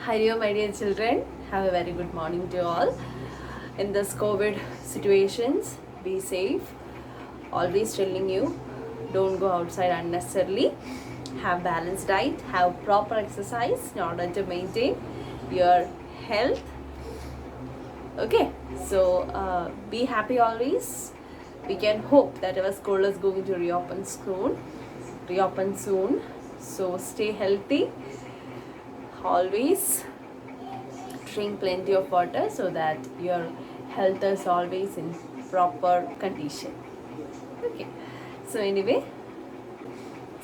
Hi, dear, my dear children. Have a very good morning to all. In this COVID situations, be safe. Always telling you, don't go outside unnecessarily. Have balanced diet. Have proper exercise in order to maintain your health. Okay, so be happy always. We can hope that our school is going to reopen soon. Reopen soon. So stay healthy. Always drink plenty of water so that your health is always in proper condition. Okay, so anyway,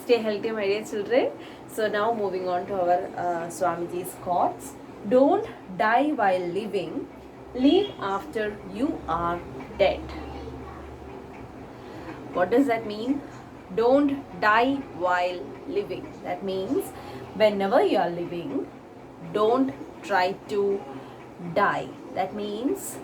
stay healthy, my dear children. So now moving on to our Swamiji's quotes. Don't die while living, live after you are dead. What does that mean? Don't die while living. That means whenever you are living, don't try to die. That means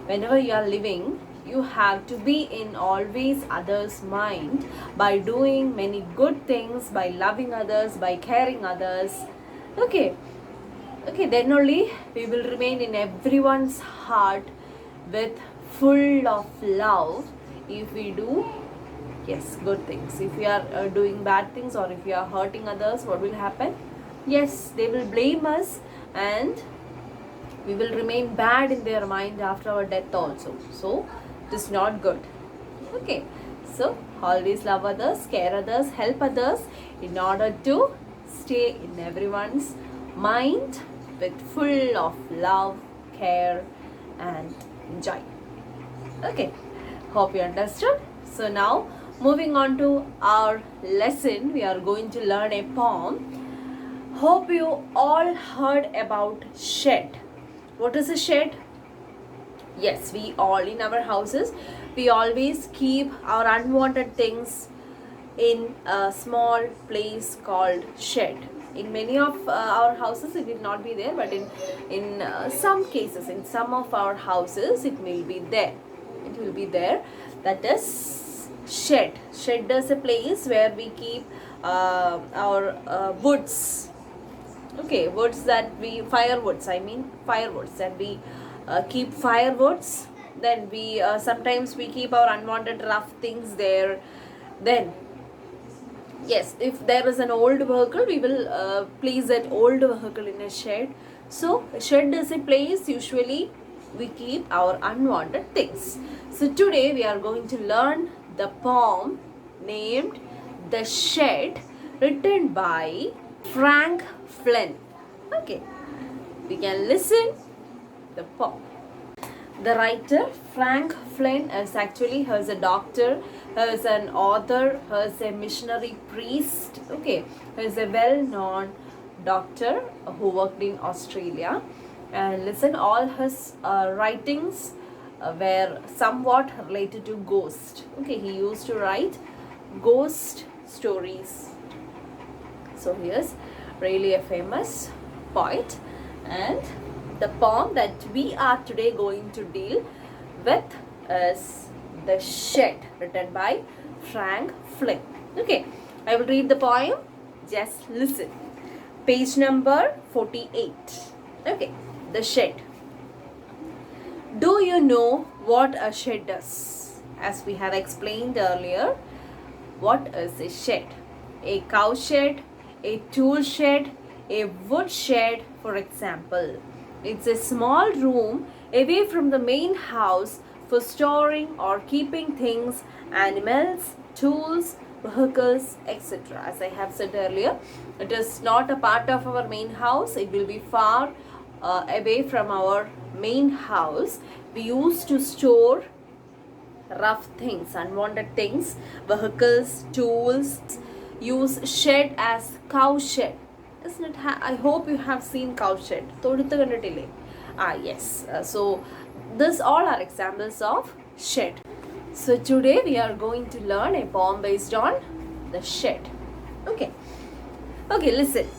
whenever you are living, you have to be in always others' mind by doing many good things, by loving others, by caring others. Okay, then only we will remain in everyone's heart with full of love. If we do good things, if we are doing bad things, or if we are hurting others, what will happen? Yes, they will blame us, and we will remain bad in their mind after our death also. So it is not good. Okay, so always love others, care others, help others in order to stay in everyone's mind with full of love, care and joy. Okay, hope you understood. So now moving on to our lesson, we are going to learn a poem. Hope you all heard about shed. What is a shed? Yes, we all in our houses, we always keep our unwanted things in a small place called shed. In many of our houses it will not be there, but in some cases, in some of our houses it will be there. It will be there. That is shed. Shed is a place where we keep our woods. Okay, woods that we firewoods. And we keep firewoods. Then we sometimes we keep our unwanted rough things there. Then yes, if there is an old vehicle, we will place that old vehicle in a shed. So a shed is a place usually we keep our unwanted things. So today we are going to learn the poem named The Shed, written by Frank Flynn. Okay, we can listen the poem. The writer Frank Flynn is actually, he is a doctor, he is an author, he is a missionary priest. Okay, he is a well-known doctor who worked in Australia. And listen, all his writings were somewhat related to ghost. Okay, he used to write ghost stories. So he is really a famous poet, and the poem that we are today going to deal with is The Shed, written by Frank Flynn. Okay, I will read the poem. Just listen. Page number 48. Okay, The Shed. Do you know what a shed is? As we have explained earlier, what is a shed? A cow shed, a tool shed, a wood shed, for example. It's a small room away from the main house for storing or keeping things, animals, tools, vehicles, etc. As I have said earlier, it is not a part of our main house. It will be far away from our main house. We used to store rough things, unwanted things, vehicles, tools. Use shed as cow shed. Isn't it? I hope you have seen cow shed. Yes. So this all are examples of shed. So today we are going to learn a poem based on the shed. Okay, listen.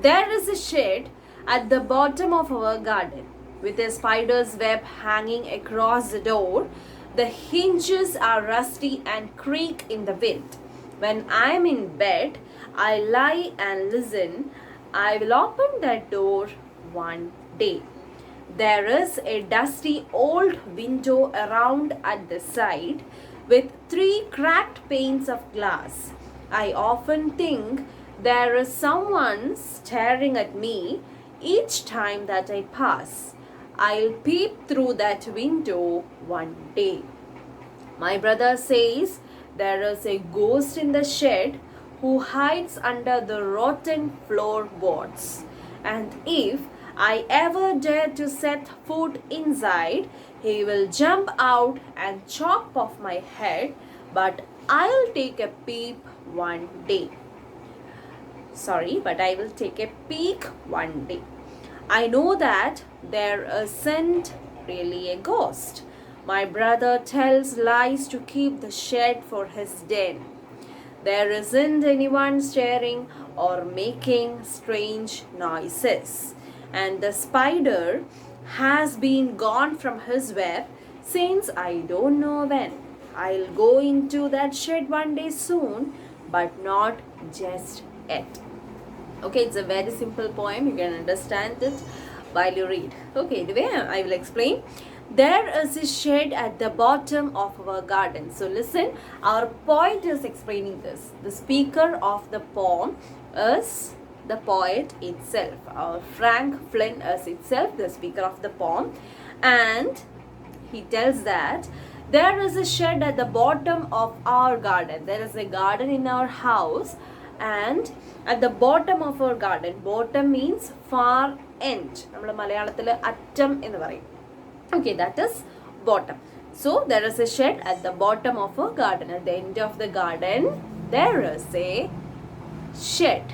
There is a shed at the bottom of our garden with a spider's web hanging across the door. The hinges are rusty and creak in the wind. When I am in bed, I lie and listen. I will open that door one day. There is a dusty old window around at the side with three cracked panes of glass. I often think there is someone staring at me each time that I pass. I'll peep through that window one day. My brother says there is a ghost in the shed who hides under the rotten floorboards. And if I ever dare to set foot inside, he will jump out and chop off my head, but I'll take a peep one day. Sorry, but I will take a peek one day. I know that there isn't really a ghost. My brother tells lies to keep the shed for his den. There isn't anyone staring or making strange noises. And the spider has been gone from his web since I don't know when. I'll go into that shed one day soon, but not just yet. Okay, it's a very simple poem. You can understand it while you read. Okay, the way I will explain. There is a shed at the bottom of our garden. So listen, our poet is explaining this. The speaker of the poem is the poet itself. Frank Flynn is itself the speaker of the poem. And he tells that there is a shed at the bottom of our garden. There is a garden in our house, and at the bottom of our garden, bottom means far end. നമ്മൾ മലയാളത്തിൽ അറ്റം എന്ന് പറയും. Okay, that is bottom. So there is a shed at the bottom of a garden. At the end of the garden, there is a shed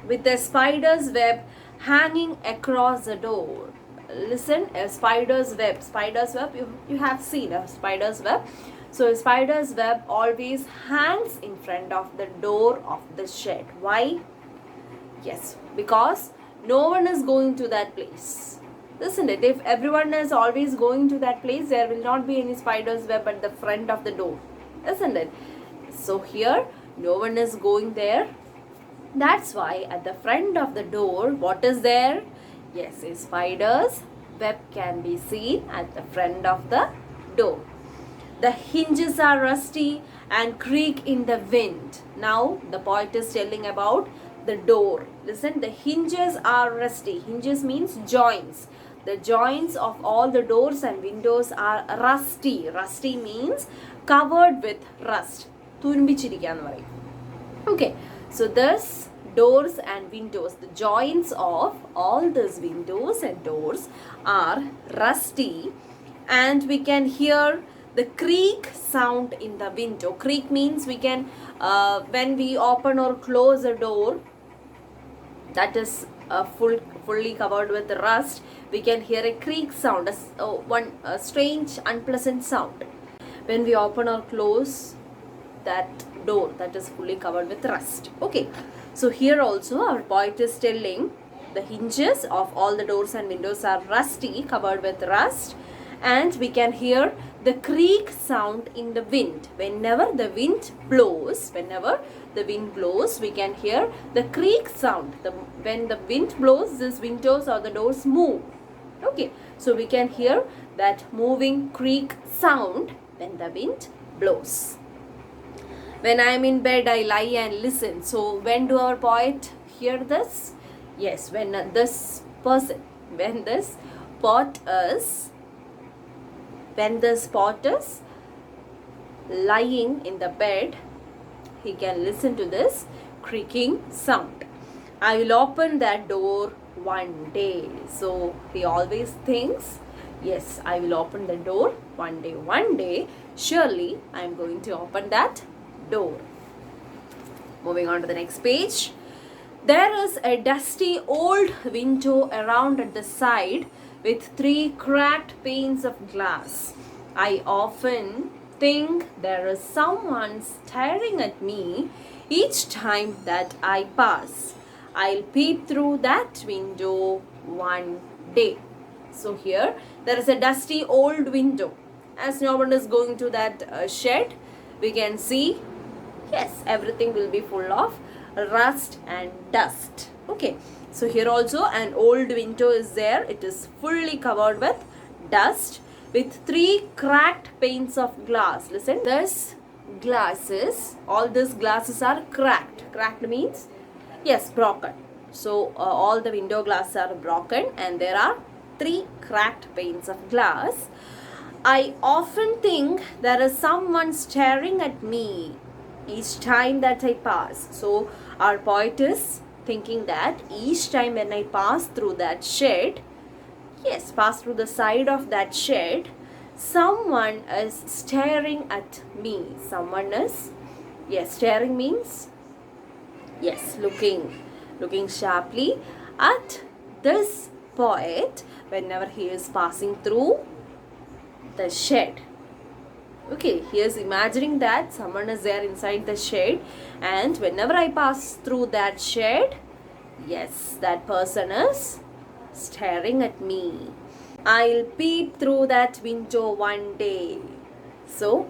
with a spider's web hanging across the door. Listen, a spider's web. Spider's web, you have seen a spider's web. So a spider's web always hangs in front of the door of the shed. Why? Yes, because no one is going to that place. Isn't it? If everyone is always going to that place, there will not be any spider's web at the front of the door. Isn't it? So here, no one is going there. That's why at the front of the door, what is there? Yes, a spider's web can be seen at the front of the door. The hinges are rusty and creak in the wind. Now, the poet is telling about the door. Listen, the hinges are rusty. Hinges means joints. The joints of all the doors and windows are rusty. Rusty means covered with rust. തുരുമ്പിച്ചിരിക്കാന്ന് പറയും. Okay, so this doors and windows, the joints of all these windows and doors are rusty, and we can hear the creak sound in the window. Creak means we can, when we open or close a door that is fully covered with rust, we can hear a creak sound, a strange, unpleasant sound when we open or close that door that is fully covered with rust. Okay, so here also our poet is telling the hinges of all the doors and windows are rusty, covered with rust, and we can hear the creak sound in the wind. Whenever the wind blows, we can hear the creak sound. When the wind blows, these windows or the doors move. Okay, so we can hear that moving creak sound when the wind blows. When I am in bed, I lie and listen. So when do our poet hear this? Yes, when this pot is lying in the bed, he can listen to this creaking sound. I will open that door one day. So he always thinks, yes, I will open the door one day. One day, surely I am going to open that door. Moving on to the next page. There is a dusty old window around at the side with three cracked panes of glass. I often think there is someone staring at me each time that I pass. I'll peep through that window one day. So here there is a dusty old window. As no one is going to that shed, we can see, yes, everything will be full of rust and dust. Okay, so here also an old window is there. It is fully covered with dust with 3 cracked panes of glass. Listen, this glasses, all these glasses are cracked. Cracked means, yes, broken. So all the window glasses are broken and there are 3 cracked panes of glass. I often think there is someone staring at me each time that I pass. So our poet is thinking that each time when I pass through that shed, yes, pass through the side of that shed, someone is staring at me. Someone is, yes, staring means, yes, looking sharply at this poet whenever he is passing through the shed. Okay, he is imagining that someone is there inside the shed, and whenever I pass through that shed, yes, that person is staring at me. I'll peep through that window one day. So,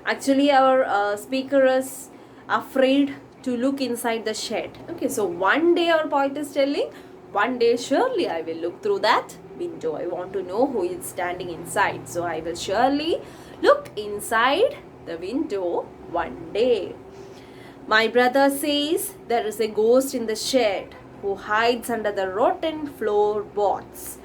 actually, our speaker is afraid to look inside the shed. Okay, so one day our poet is telling, one day surely I will look through that window. I want to know who is standing inside. So I will surely look inside the window one day. My brother says there is a ghost in the shed who hides under the rotten floorboards.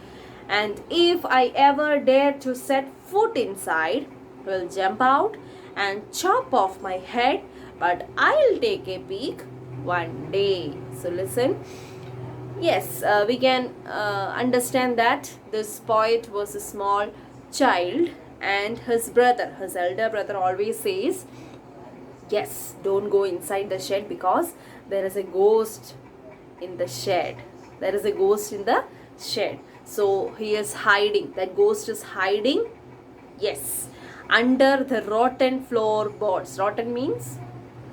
And if I ever dare to set foot inside, will jump out and chop off my head, but I'll take a peek one day. So listen. Yes, we can understand that this poet was a small child, and his brother, his elder brother, always says, yes, don't go inside the shed because there is a ghost in the shed. There is a ghost in the shed. So he is hiding. That ghost is hiding, yes, under the rotten floorboards. Rotten means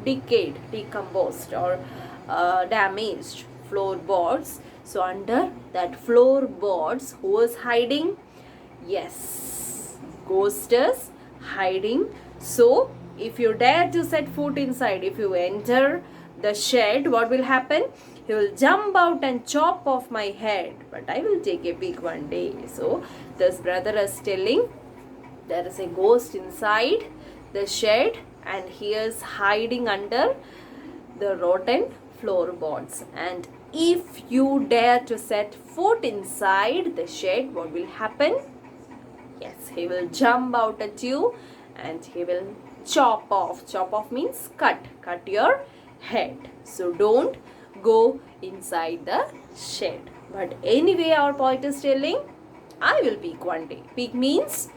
decayed, decomposed, or damaged floorboards. So under that floorboards, who is hiding? Yes, ghost is hiding. So if you dare to set foot inside, if you enter the shed, what will happen? He will jump out and chop off my head, but I will take a peek one day. So this brother is telling there is a ghost inside the shed and he is hiding under the rotten floorboards. And if you dare to set foot inside the shed, what will happen? Yes, he will jump out at you and he will chop off. Chop off means cut your head. So don't go inside the shed. But anyway, our poet is telling, I will peek one day. Peek means,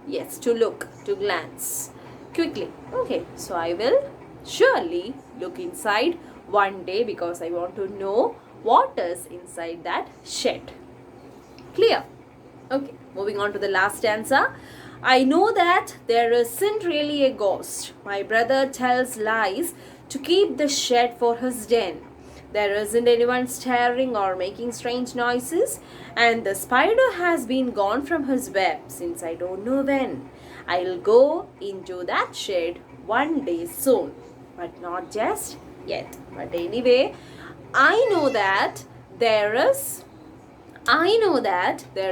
yes, to look, to glance quickly. Okay, so I will surely look inside one day because I want to know what is inside that shed. Clear? Okay, moving on to the last stanza. I know that there isn't really a ghost. My brother tells lies to keep the shed for his den. There isn't anyone staring or making strange noises, and the spider has been gone from his web since I don't know when. I'll go into that shed one day soon, but not just yet. But anyway, I know that there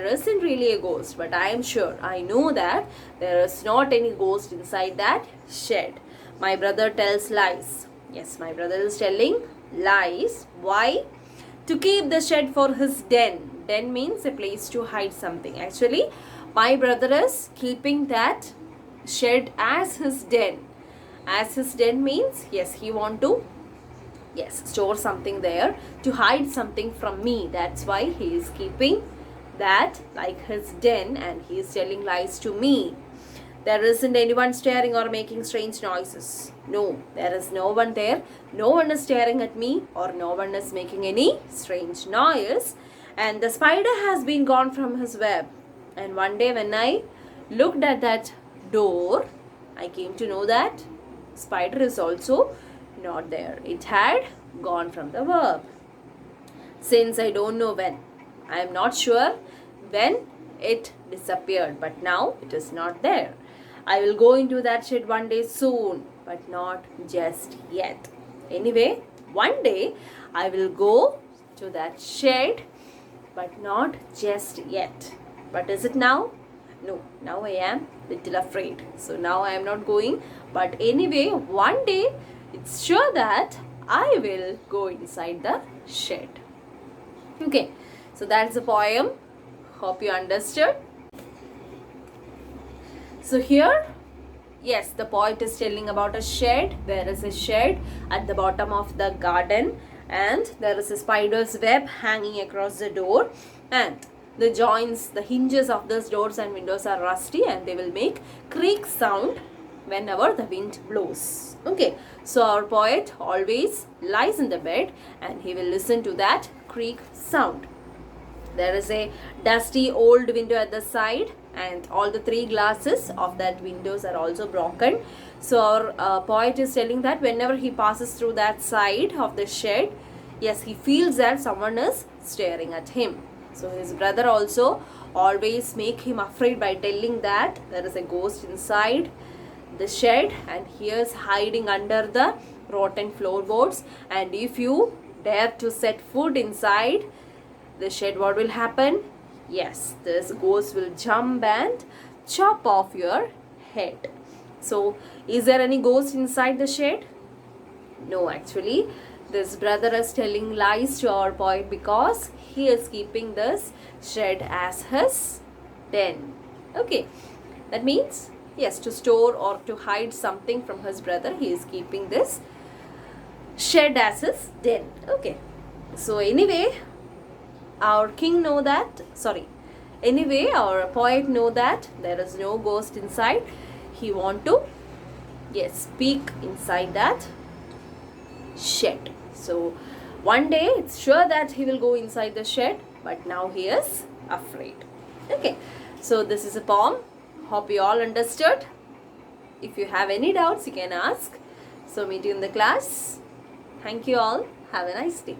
isn't really a ghost, but I am sure, I know that there is not any ghost inside that shed. My brother tells lies. Yes, my brother is telling lies. Why? To keep the shed for his den. Den means a place to hide something. Actually, my brother is keeping that shed as his den. As his den means, yes, he want to, yes, store something there to hide something from me. That's why he is keeping that like his den and he is telling lies to me. There isn't anyone staring or making strange noises. No, there is no one there. No one is staring at me or no one is making any strange noise. And the spider has been gone from his web. And one day when I looked at that door, I came to know that spider is also not there. It had gone from the web. Since I don't know when. I am not sure when it disappeared, but now it is not there. I will go into that shed one day soon, but not just yet. Anyway, one day I will go to that shed, but not just yet. But is it now? No, now I am little afraid. So now I am not going. But anyway, one day it's sure that I will go inside the shed. Okay, so that's the poem. Hope you understood. So here, yes, the poet is telling about a shed. There is a shed at the bottom of the garden, and there is a spider's web hanging across the door, and the joints, the hinges of those doors and windows are rusty, and they will make creak sound whenever the wind blows. Okay, so our poet always lies in the bed and he will listen to that creak sound. There is a dusty old window at the side, and all the three glasses of that windows are also broken. So our poet is telling that whenever he passes through that side of the shed, yes, he feels that someone is staring at him. So his brother also always make him afraid by telling that there is a ghost inside the shed and he is hiding under the rotten floorboards, and if you dare to set foot inside the shed, what will happen? Yes, this ghost will jump and chop off your head. So, is there any ghost inside the shed? No, actually, this brother is telling lies to our poet because he is keeping this shed as his den. Okay, that means, yes, to store or to hide something from his brother, he is keeping this shed as his den. Okay, so anyway, our king know that, anyway our poet know that there is no ghost inside. He want to, yes, peek inside that shed. So one day it's sure that he will go inside the shed, but now he is afraid. Okay, so this is a poem. Hope you all understood. If you have any doubts, you can ask. So meet you in the class. Thank you all. Have a nice day.